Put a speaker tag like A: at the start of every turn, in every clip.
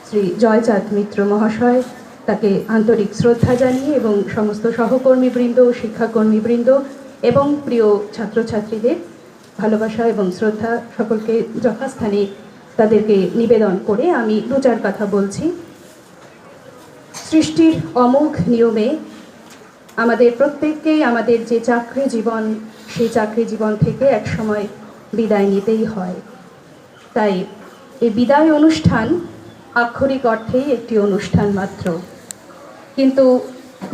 A: শ্রী জয়চাঁদ মিত্র মহাশয়, তাকে আন্তরিক শ্রদ্ধা জানিয়ে এবং সমস্ত সহকর্মীবৃন্দ, শিক্ষাকর্মীবৃন্দ এবং প্রিয় ছাত্রছাত্রীদের ভালোবাসা এবং শ্রদ্ধা সকলকে যথাস্থানে তাদেরকে নিবেদন করে আমি দু চার কথা বলছি। সৃষ্টির অমোঘ নিয়মে আমাদের প্রত্যেককেই আমাদের যে চাকরি জীবন, সেই চাকরি জীবন থেকে একসময় বিদায় নিতেই হয়। তাই এই বিদায় অনুষ্ঠান আক্ষরিক অর্থেই একটি অনুষ্ঠান মাত্র, কিন্তু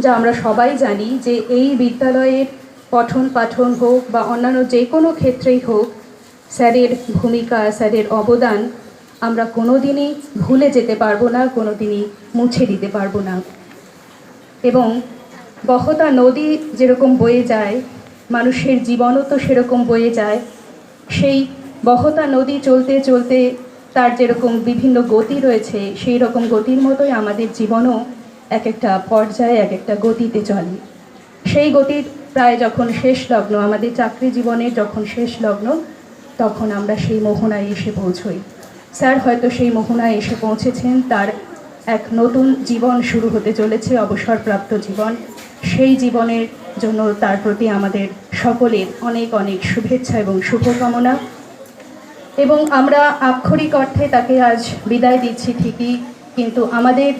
A: যা আমরা সবাই জানি যে এই বিদ্যালয়ের পঠন পাঠন হোক বা অন্যান্য যে কোনো ক্ষেত্রেই হোক, স্যারের ভূমিকা, স্যারের অবদান আমরা কোনোদিনই ভুলে যেতে পারবো না, কোনোদিনই মুছে দিতে পারবো না। এবং বহতা নদী যেরকম বয়ে যায়, মানুষের জীবনও তো সেরকম বয়ে যায়। সেই বহতা নদী চলতে চলতে তার যেরকম বিভিন্ন গতি রয়েছে, সেই রকম গতির মতোই আমাদের জীবনও এক একটা পর্যায়ে এক একটা গতিতে চলে। সেই গতির প্রায় যখন শেষ লগ্ন, আমাদের চাকরি জীবনের যখন শেষ লগ্ন, তখন আমরা সেই মোহনায় এসে পৌঁছই। স্যার হয়তো সেই মোহনায় এসে পৌঁছেছেন, তার এক নতুন জীবন শুরু হতে চলেছে, অবসরপ্রাপ্ত জীবন। সেই জীবনের জন্য তার প্রতি আমাদের সকলের অনেক অনেক শুভেচ্ছা এবং শুভকামনা। এবং আমরা আক্ষরিক অর্থে তাকে আজ বিদায় দিচ্ছি ঠিকই, কিন্তু আমাদের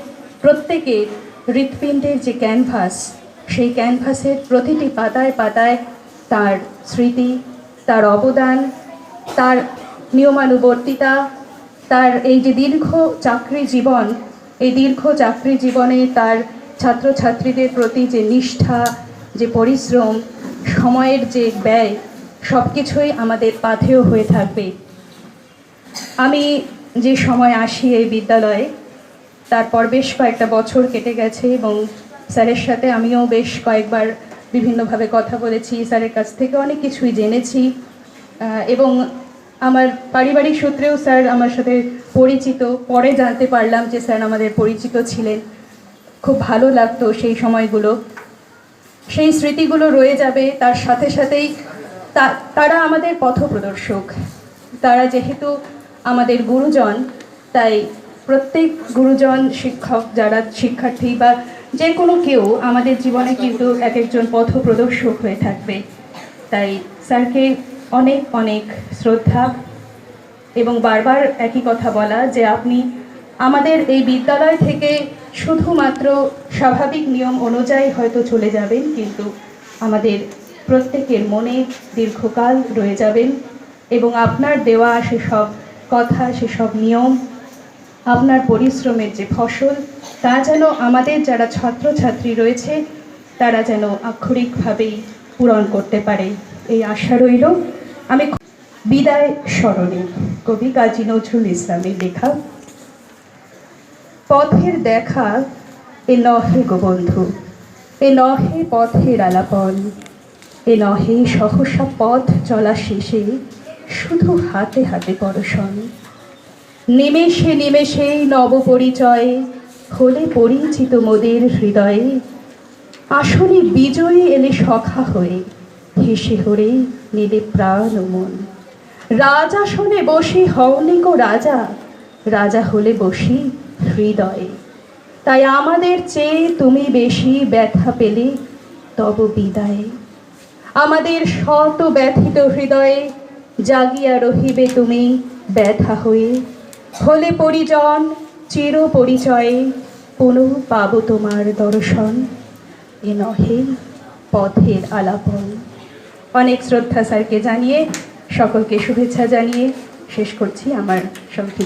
A: প্রত্যেকের হৃৎপিণ্ডের যে ক্যানভাস, সেই ক্যানভাসের প্রতিটি পাতায় পাতায় তার স্মৃতি, তার অবদান, তার নিয়মানুবর্তিতা, তার এই যে দীর্ঘ চাকরি জীবন, এই দীর্ঘ চাকরি জীবনে তার ছাত্রছাত্রীদের প্রতি যে নিষ্ঠা, যে পরিশ্রম, সময়ের যে ব্যয়, সব কিছুই আমাদের পাথেয় হয়ে থাকবে। আমি যে সময় আসি এই বিদ্যালয়ে, তারপর বেশ কয়েকটা বছর কেটে গেছে এবং স্যারের সাথে আমিও বেশ কয়েকবার বিভিন্নভাবে কথা বলেছি, স্যারের কাছ থেকে অনেক কিছুই জেনেছি। এবং আমার পারিবারিক সূত্রেও স্যার আমার সাথে পরিচিত, পরে জানতে পারলাম যে স্যার আমাদের পরিচিত ছিলেন। খুব ভালো লাগতো সেই সময়গুলো, সেই স্মৃতিগুলো রয়ে যাবে। তার সাথে সাথেই তারা আমাদের পথপ্রদর্শক, তারা যেহেতু আমাদের গুরুজন, তাই প্রত্যেক গুরুজন, শিক্ষক, যারা শিক্ষার্থী বা যে কোনো কেউ আমাদের জীবনে কিন্তু এক একজন পথপ্রদর্শক হয়ে থাকবে। তাই স্যারকে অনেক অনেক শ্রদ্ধা এবং বারবার একই কথা বলা যে আপনি আমাদের এই বিদ্যালয় থেকে শুধুমাত্র স্বাভাবিক নিয়ম অনুযায়ী হয়তো চলে যাবেন, কিন্তু আমাদের প্রত্যেকের মনে দীর্ঘকাল রয়ে যাবেন। এবং আপনার দেওয়া সেসব কথা, সেসব নিয়ম, আপনার পরিশ্রমের যে ফসল, তা যেন আমাদের যারা ছাত্রছাত্রী রয়েছে তারা যেন আক্ষরিকভাবেই পূরণ করতে পারে, এই আশা রইল। আমি বিদায় স্মরণে কবি কাজী নজরুল ইসলামের লেখা পথের দেখা এ নহে গো বন্ধু, এ নহে পথের আলাপন, এ নহে সহসা পথ চলা শেষে শুধু হাতে হাতে পরশন। নিমেষে নিমেষে নবপরিচয়ে হলে পরিচিত মোদের হৃদয়ে, আসলে বিজয়ী এলে সখা হয়ে হেসে হরে নিলে প্রাণ ও মন। রাজাসনে বসে হওনি গো রাজা, রাজা হলে বসি হৃদয়ে। তাই আমাদের চেয়ে তুমি বেশি ব্যথা পেলে তব বিদায়ে। আমাদের শত ব্যথিত হৃদয়ে জাগিয়া রহিবে তুমি ব্যথা হয়ে। হলে পরিজন চির পরিচয়ে পুনঃ পাব তোমার দর্শন, এ নহে পথের আলাপন। অনেক শ্রদ্ধা স্যারকে জানিয়ে, সকলকে শুভেচ্ছা জানিয়ে শেষ করছি আমার সংক্ষিপ্ত